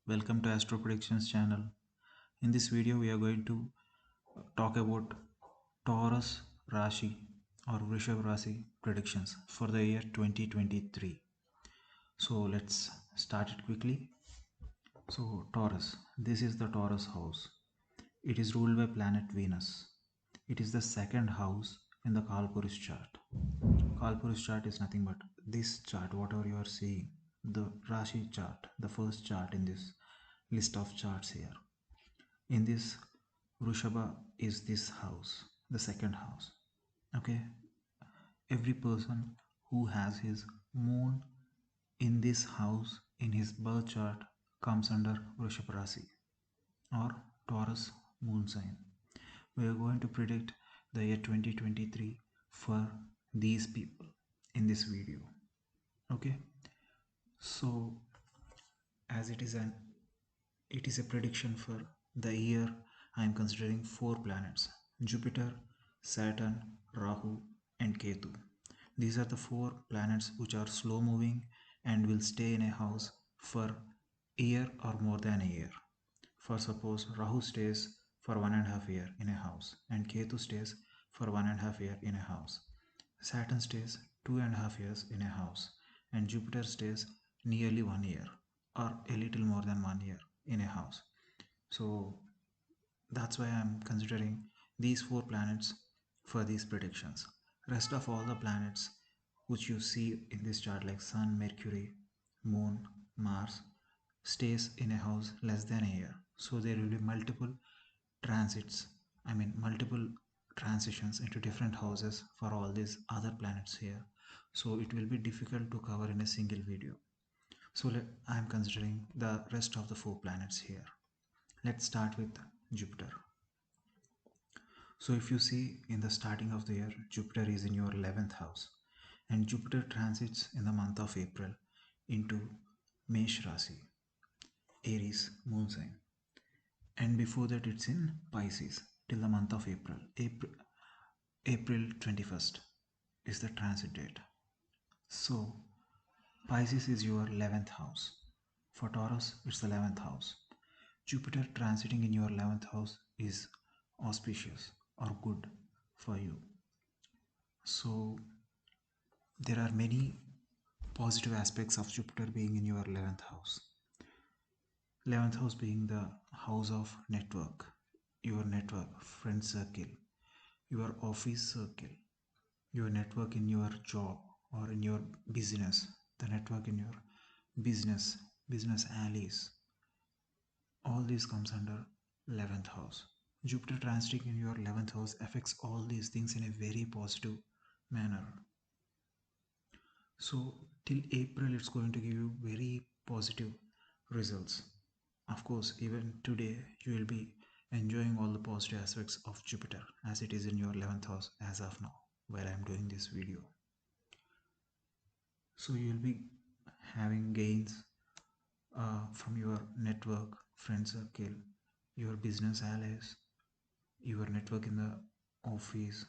Welcome to Astro Predictions channel. In this video we are going to talk about Taurus Rashi or Vrishab Rasi predictions for the year 2023. So let's start it quickly. So Taurus, this is the Taurus house. It is ruled by planet Venus. It is the second house in the Kalpurus chart. Kalpurus chart is nothing but this chart, whatever you are seeing, the Rashi chart, the first chart in this list of charts here. In this, Vrishaba is this house, the second house. Okay, every person who has his moon in this house in his birth chart comes under Vrishaba Rasi or Taurus Moon Sign. We are going to predict the year 2023 for these people in this video. Okay, so as it is a prediction for the year. I am considering four planets: Jupiter, Saturn, Rahu, and Ketu. These are the four planets which are slow moving and will stay in a house for a year or more than a year. For suppose Rahu stays for 1.5 years in a house, and Ketu stays for 1.5 years in a house. Saturn stays 2.5 years in a house, and Jupiter stays nearly 1 year or a little more than 1 year in a house. So that's why I'm considering these four planets for these predictions. Rest of all the planets which you see in this chart like Sun, Mercury, Moon, Mars stays in a house less than a year. So there will be multiple transits, multiple transitions into different houses for all these other planets here. So it will be difficult to cover in a single video. So I am considering the rest of the four planets here. Let's start with Jupiter. So if you see in the starting of the year, Jupiter is in your 11th house, and Jupiter transits in the month of April into Mesh Rasi, Aries moon sign, and before that it's in Pisces till the month of April. April 21st is the transit date. So Pisces is your 11th house. For Taurus, it's the 11th house. Jupiter transiting in your 11th house is auspicious or good for you. So there are many positive aspects of Jupiter being in your 11th house. 11th house being the house of network, your network, friend circle, your office circle, your network in your job or in your business, the network in your business allies. All this comes under 11th house. Jupiter transiting in your 11th house affects all these things in a very positive manner. So till April it's going to give you very positive results. Of course, even today you will be enjoying all the positive aspects of Jupiter as it is in your 11th house as of now while I am doing this video. So you will be having gains from your network, friend circle, your business allies, your network in the office,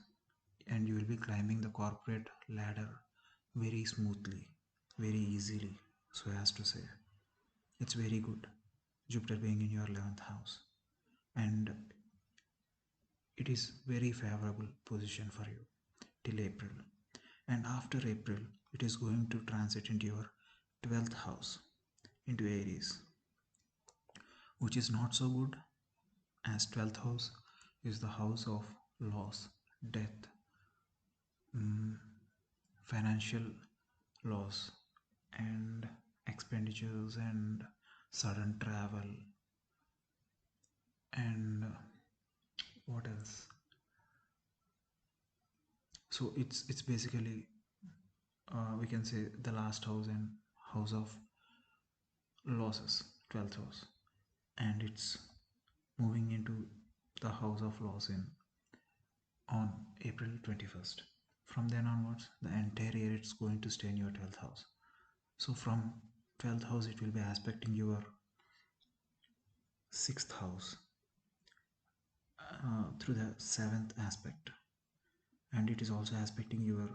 and you will be climbing the corporate ladder very smoothly, very easily, so as to say. It's very good, Jupiter being in your 11th house, and it is very favorable position for you till April. And after April, it is going to transit into your 12th house, into Aries, which is not so good, as 12th house is the house of loss, death, financial loss, and expenditures, and sudden travel, and what else. So it's basically we can say the last house and house of losses, 12th house, and it's moving into the house of loss in on April 21st. From then onwards, the entire year it's going to stay in your 12th house. So from 12th house it will be aspecting your 6th house through the 7th aspect, and it is also aspecting your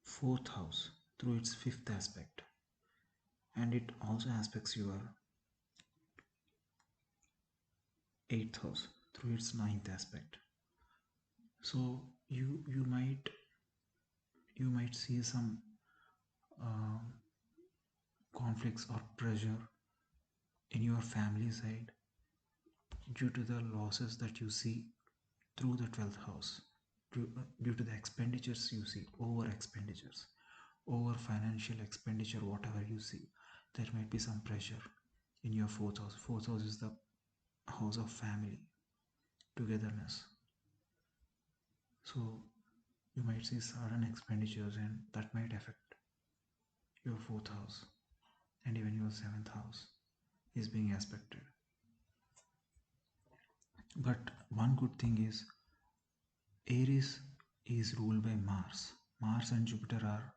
4th house through its 5th aspect. and it also aspects your 8th house through its ninth aspect. So you might see some uh, conflicts or pressure in your family side due to the losses that you see through the 12th house, due to the expenditures you see, over expenditures, over financial expenditure, whatever you see. There might be some pressure in your 4th house. 4th house is the house of family, togetherness. So you might see sudden expenditures, and that might affect your 4th house, and even your 7th house is being aspected. But one good thing is Aries is ruled by Mars. Mars and Jupiter are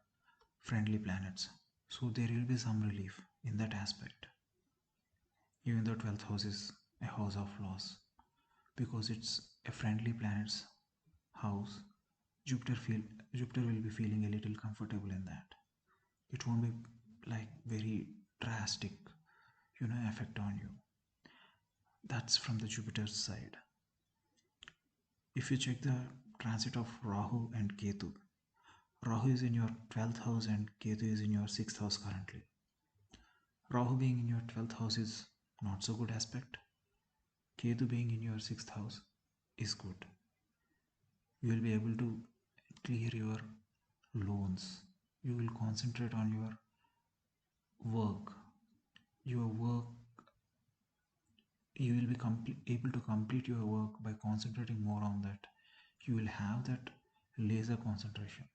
friendly planets, so there will be some relief in that aspect. Even though 12th house is a house of loss, because it's a friendly planet's house, Jupiter feel Jupiter will be feeling a little comfortable in that. It won't be like very drastic, effect on you. That's from the Jupiter's side. If you check the transit of Rahu and Ketu, Rahu is in your 12th house and Ketu is in your 6th house currently. Rahu being in your 12th house is not so good aspect. Ketu being in your 6th house is good. You will be able to clear your loans. You will concentrate on your work. Your work, you will be able to complete your work by concentrating more on that. You will have that laser concentration.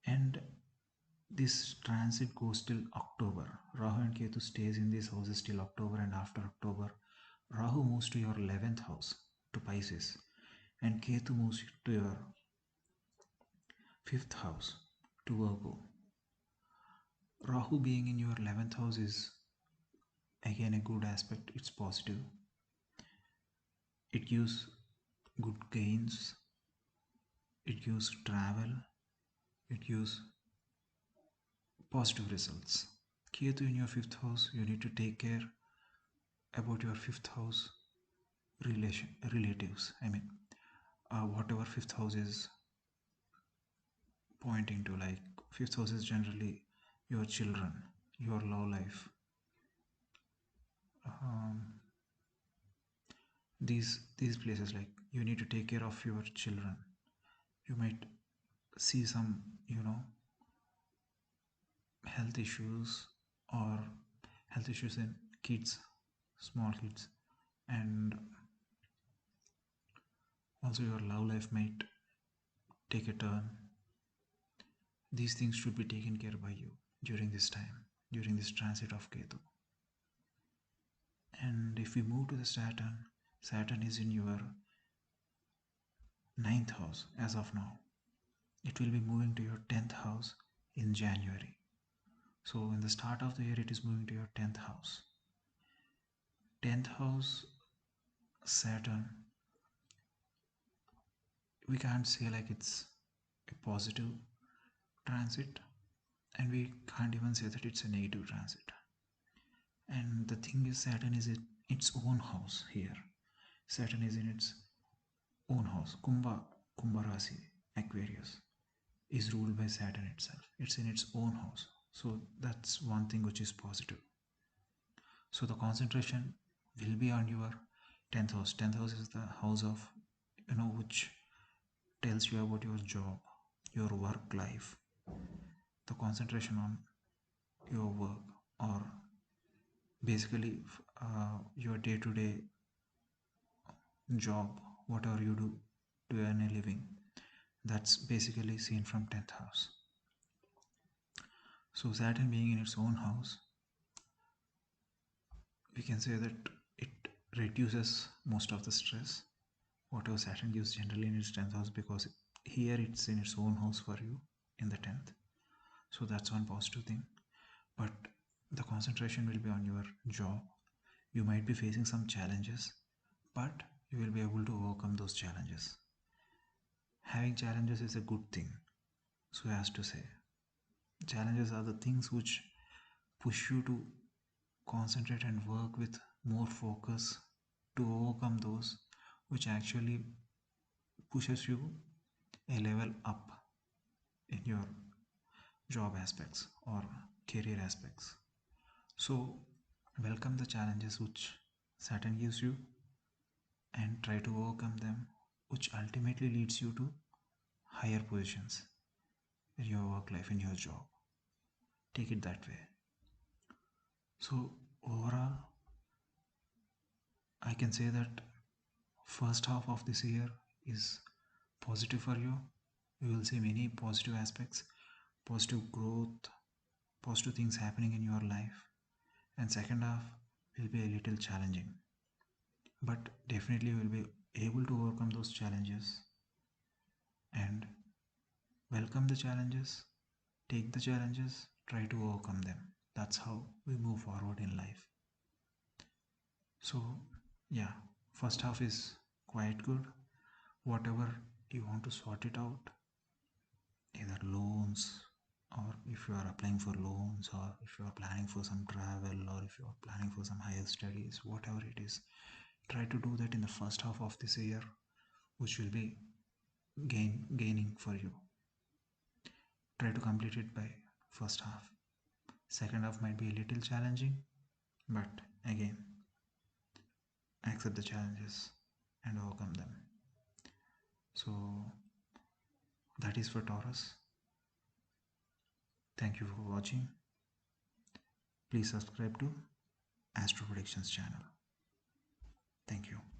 And this transit goes till October. Rahu and Ketu stays in these houses till October, and after October, Rahu moves to your 11th house, to Pisces, and Ketu moves to your 5th house, to Virgo. Rahu being in your 11th house is again a good aspect. It's positive. It gives good gains. It gives travel. It gives positive results. Ketu in your 5th house, you need to take care about your 5th house relatives. I mean, whatever 5th house is pointing to, like 5th house is generally your children, your love life. These places, like you need to take care of your children. You might see some health issues, or health issues in kids, small kids, and also your love life might take a turn. These things should be taken care by you during this time, during this transit of Ketu. And if we move to the Saturn is in your 9th house as of now. It will be moving to your 10th house in January. So in the start of the year, it is moving to your 10th house. 10th house Saturn, we can't say like it's a positive transit, and we can't even say that it's a negative transit. And the thing is, Saturn is in its own house here. Saturn is in its own house. Kumbha Rasi, Aquarius, is ruled by Saturn itself. It's in its own house. So that's one thing which is positive. So the concentration will be on your 10th house. 10th house is the house of, which tells you about your job, your work life, the concentration on your work, or basically your day-to-day job, whatever you do to earn a living. That's basically seen from 10th house. So Saturn being in its own house, we can say that it reduces most of the stress whatever Saturn gives generally in its 10th house, because here it's in its own house for you in the 10th. So that's one positive thing. But the concentration will be on your job. You might be facing some challenges, but you will be able to overcome those challenges. Having challenges is a good thing, so as to say. Challenges are the things which push you to concentrate and work with more focus to overcome those which actually pushes you a level up in your job aspects or career aspects. So welcome the challenges which Saturn gives you and try to overcome them, which ultimately leads you to higher positions in your work life, in your job. Take it that way. So overall, I can say that first half of this year is positive for you. You will see many positive aspects, positive growth, positive things happening in your life. And second half will be a little challenging. But definitely you will be able to overcome those challenges and welcome the challenges, take the challenges, try to overcome them. That's how we move forward in life. So, yeah, first half is quite good. Whatever you want to sort it out, either loans, or if you are applying for loans, or if you are planning for some travel, or if you are planning for some higher studies, whatever it is, try to do that in the first half of this year, which will be gaining for you. Try to complete it by first half. Second half might be a little challenging, but again, accept the challenges and overcome them. So that is for Taurus. Thank you for watching. Please subscribe to Astro Predictions channel. Thank you.